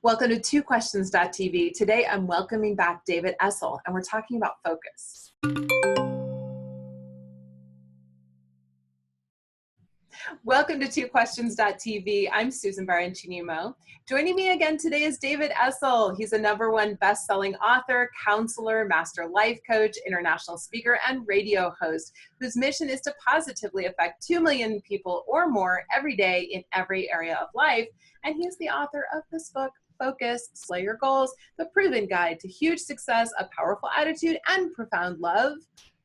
Welcome to TwoQuestions.tv. Today I'm welcoming back David Essel, and we're talking about focus. Welcome to TwoQuestions.tv. I'm Susan Baroncini-Moe. Joining me again today is David Essel. He's a #1 best-selling author, counselor, master life coach, international speaker, and radio host whose mission is to positively affect 2 million people or more every day in every area of life. And he is the author of this book, Focus, Slay Your Goals, The Proven Guide to Huge Success, A Powerful Attitude, and Profound Love.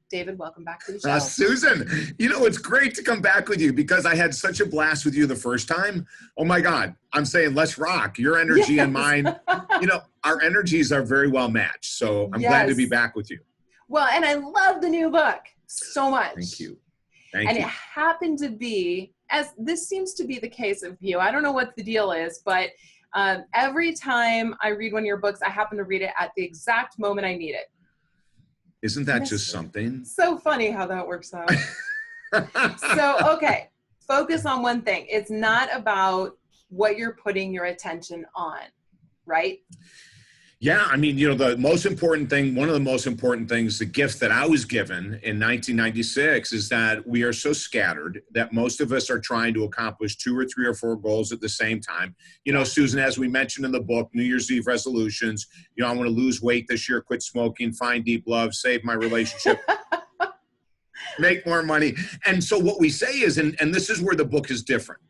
David, welcome back to the show. Susan, it's great to come back with you because I had such a blast with you the first time. Oh my God, I'm saying let's rock. Your energy and mine, our energies are very well matched. So I'm glad to be back with you. Well, and I love the new book so much. Thank you. It happened to be, as this seems to be the case of you, I don't know what the deal is, but every time I read one of your books, I happen to read it at the exact moment I need it. Isn't that just something? So funny how that works out. So, okay, focus on one thing. It's not about what you're putting your attention on, right? Yeah, the most important thing, one of the most important things, the gift that I was given in 1996 is that we are so scattered that most of us are trying to accomplish 2 or 3 or 4 goals at the same time. Susan, as we mentioned in the book, New Year's Eve resolutions, I want to lose weight this year, quit smoking, find deep love, save my relationship, make more money. And so what we say is, and this is where the book is different.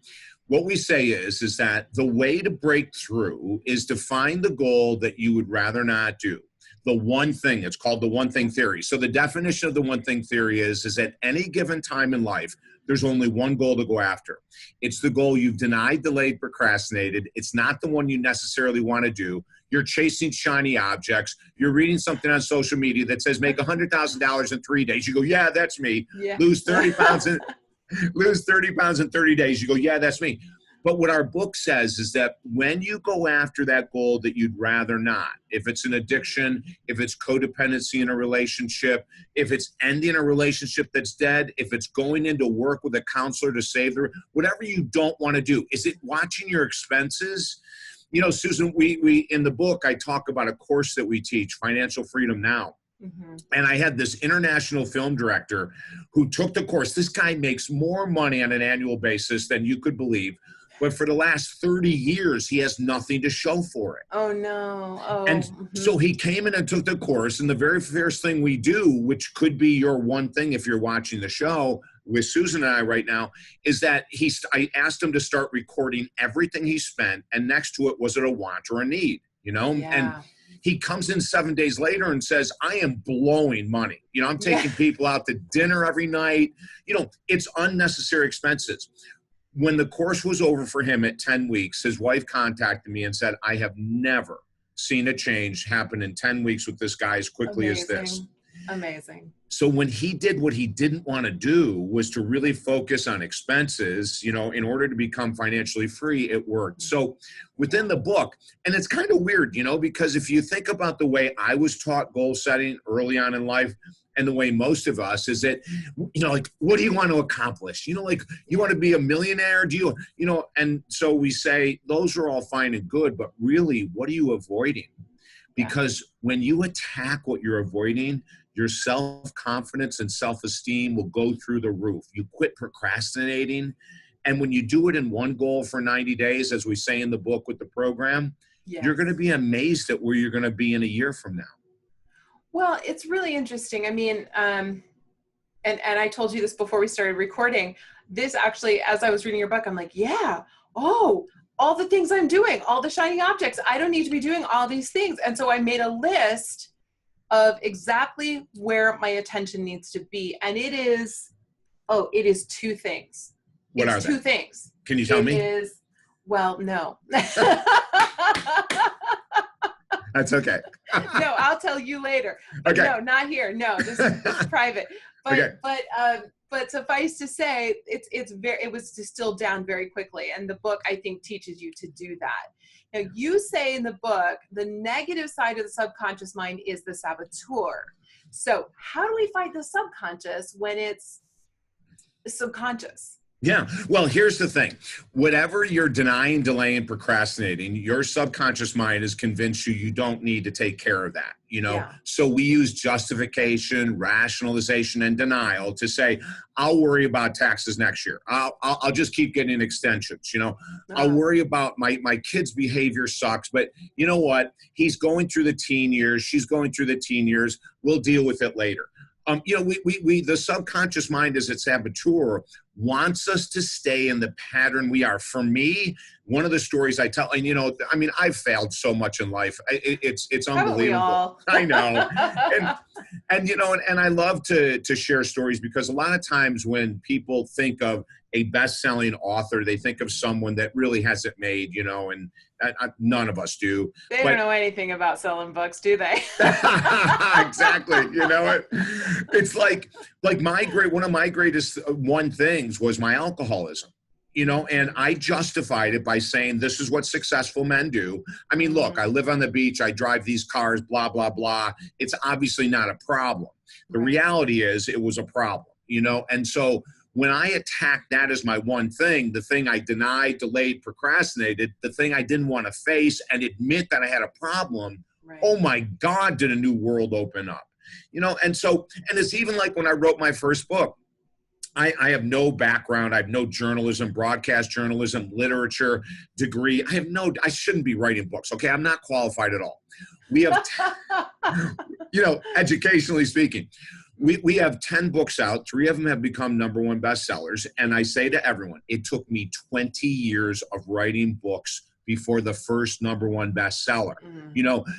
What we say is that the way to break through is to find the goal that you would rather not do. The one thing, it's called the one thing theory. So the definition of the one thing theory is at any given time in life, there's only one goal to go after. It's the goal you've denied, delayed, procrastinated. It's not the one you necessarily want to do. You're chasing shiny objects. You're reading something on social media that says make $100,000 in 3 days. You go, yeah, that's me. Yeah. Lose 30 pounds in 30 days. You go, yeah, that's me. But what our book says is that when you go after that goal that you'd rather not, if it's an addiction, if it's codependency in a relationship, if it's ending a relationship that's dead, if it's going into work with a counselor to save whatever you don't want to do, is it watching your expenses? Susan, we in the book, I talk about a course that we teach, Financial Freedom Now. Mm-hmm. And I had this international film director who took the course. This guy makes more money on an annual basis than you could believe. But for the last 30 years, he has nothing to show for it. Oh, no. Oh. And so he came in and took the course. And the very first thing we do, which could be your one thing if you're watching the show with Susan and I right now, is that I asked him to start recording everything he spent. And next to it, was it a want or a need? Yeah. And he comes in 7 days later and says, I am blowing money. I'm taking people out to dinner every night. It's unnecessary expenses. When the course was over for him at 10 weeks, his wife contacted me and said, I have never seen a change happen in 10 weeks with this guy as quickly as this. Amazing. So when he did what he didn't want to do was to really focus on expenses, in order to become financially free, it worked. So within the book, and it's kind of weird, because if you think about the way I was taught goal setting early on in life and the way most of us is that, what do you want to accomplish? You want to be a millionaire? Do you, and so we say those are all fine and good, but really, what are you avoiding? Because when you attack what you're avoiding, your self-confidence and self-esteem will go through the roof. You quit procrastinating. And when you do it in one goal for 90 days, as we say in the book with the program, you're going to be amazed at where you're going to be in a year from now. Well, it's really interesting. And I told you this before we started recording. This actually, as I was reading your book, I'm like, all the things I'm doing, all the shiny objects. I don't need to be doing all these things. And so I made a list of exactly where my attention needs to be. And it is 2 things. What are they? 2 things. Can you tell me? No. That's okay. No, I'll tell you later. Okay. No, not here. No, this is private. But suffice to say, it was distilled down very quickly. And the book, I think, teaches you to do that. Now, you say in the book, the negative side of the subconscious mind is the saboteur. So how do we fight the subconscious when it's subconscious? Yeah. Well, here's the thing. Whatever you're denying, delaying, procrastinating, your subconscious mind is convinced you don't need to take care of that, Yeah. So we use justification, rationalization, and denial to say, I'll worry about taxes next year. I'll just keep getting extensions, I'll worry about my kid's behavior sucks, but you know what? He's going through the teen years. She's going through the teen years. We'll deal with it later. The subconscious mind as its saboteur wants us to stay in the pattern we are. For me, one of the stories I tell, and I've failed so much in life. It's unbelievable. I know. And I love to share stories because a lot of times when people think of a best-selling author, they think of someone that really hasn't made, and none of us do. They don't know anything about selling books, do they? Exactly. It's like one of my greatest things was my alcoholism. And I justified it by saying, this is what successful men do. Look, I live on the beach, I drive these cars, blah, blah, blah. It's obviously not a problem. The reality is it was a problem, and so when I attacked that as my one thing, the thing I denied, delayed, procrastinated, the thing I didn't want to face and admit that I had a problem, oh my God, did a new world open up. And it's even like when I wrote my first book, I have no background. I have no journalism, broadcast journalism, literature degree. I shouldn't be writing books. Okay. I'm not qualified at all. We have, educationally speaking, we have 10 books out. 3 of them have become #1 bestsellers. And I say to everyone, it took me 20 years of writing books before the first #1 bestseller.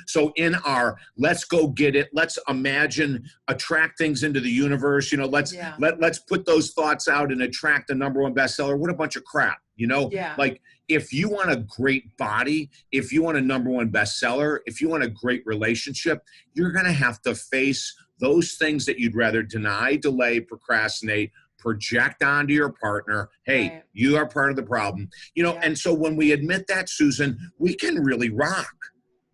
So in our let's go get it, let's imagine, attract things into the universe, let's put those thoughts out and attract a #1 bestseller. What a bunch of crap, Like if you want a great body, if you want a #1 bestseller, if you want a great relationship, you're going to have to face those things that you'd rather deny, delay, procrastinate, project onto your partner. Hey, you are part of the problem, and so when we admit that, Susan, we can really rock.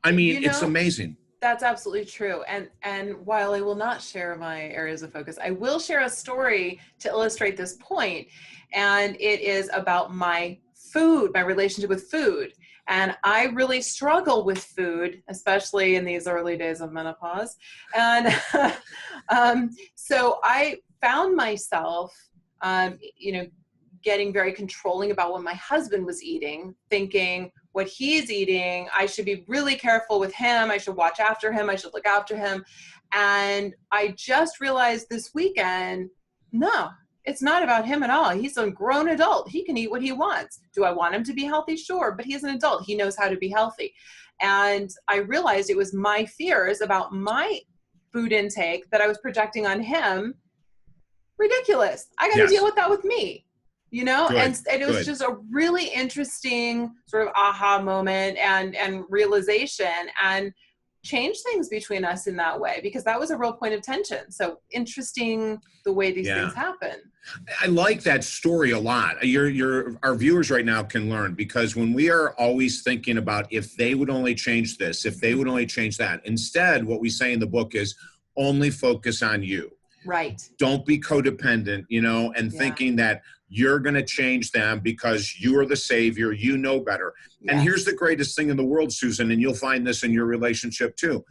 It's amazing. That's absolutely true. And while I will not share my areas of focus, I will share a story to illustrate this point. And it is about my food, my relationship with food. And I really struggle with food, especially in these early days of menopause. And so I found myself, getting very controlling about what my husband was eating, thinking what he's eating, I should be really careful with him. I should watch after him. I should look after him. And I just realized this weekend, no, it's not about him at all. He's a grown adult. He can eat what he wants. Do I want him to be healthy? Sure. But he's an adult. He knows how to be healthy. And I realized it was my fears about my food intake that I was projecting on him. Ridiculous. I got to deal with that with me, Good. And it was just a really interesting sort of aha moment and realization, and change things between us in that way, because that was a real point of tension. So interesting the way these things happen. I like that story a lot. Our viewers right now can learn, because when we are always thinking about if they would only change this, if they would only change that, instead what we say in the book is only focus on you. Right. Don't be codependent, and thinking that you're going to change them because you are the savior, you know better. Yes. And here's the greatest thing in the world, Susan, and you'll find this in your relationship too.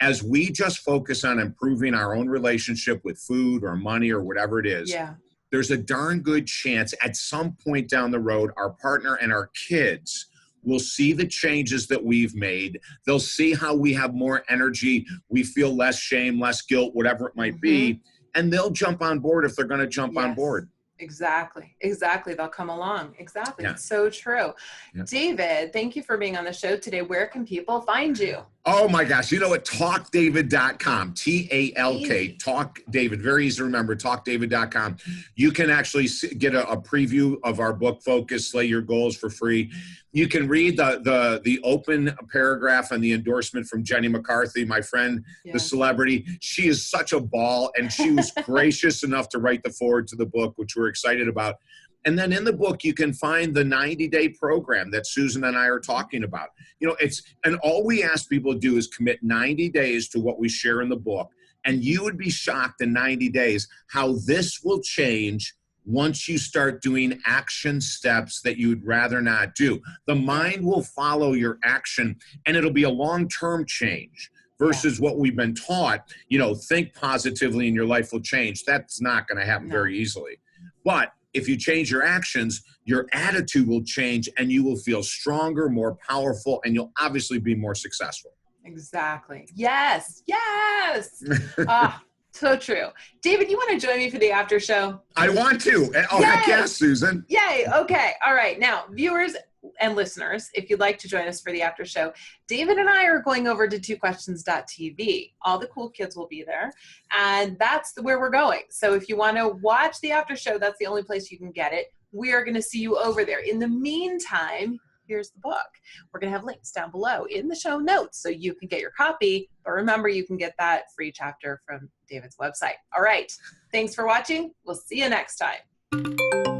As we just focus on improving our own relationship with food or money or whatever it is, there's a darn good chance at some point down the road, our partner and our kids will see the changes that we've made. They'll see how we have more energy. We feel less shame, less guilt, whatever it might be. And they'll jump on board if they're going to jump on board. Exactly. They'll come along. Exactly. It's so true. David, thank you for being on the show today. Where can people find you? Oh my gosh. You know what? TalkDavid.com. TALK. Talk David. Very easy to remember. TalkDavid.com. You can actually get a preview of our book, Focus, Slay Your Goals, for free. You can read the open paragraph and the endorsement from Jenny McCarthy, my friend, the celebrity. She is such a ball, and she was gracious enough to write the foreword to the book, which we're excited about. And then in the book, you can find the 90-day program that Susan and I are talking about. And all we ask people to do is commit 90 days to what we share in the book. And you would be shocked in 90 days how this will change once you start doing action steps that you'd rather not do. The mind will follow your action, and it'll be a long-term change versus what we've been taught, think positively and your life will change. That's not going to happen very easily. But if you change your actions, your attitude will change and you will feel stronger, more powerful, and you'll obviously be more successful. Exactly. Yes. So true. David, you want to join me for the after show? I want to. Oh, heck yes, Susan. Yay. Okay. All right. Now, viewers and listeners, if you'd like to join us for the after show, David and I are going over to twoquestions.tv. All the cool kids will be there, and that's where we're going. So if you want to watch the after show, that's the only place you can get it. We are going to see you over there. In the meantime, here's the book. We're going to have links down below in the show notes so you can get your copy. But remember, you can get that free chapter from David's website. All right. Thanks for watching. We'll see you next time.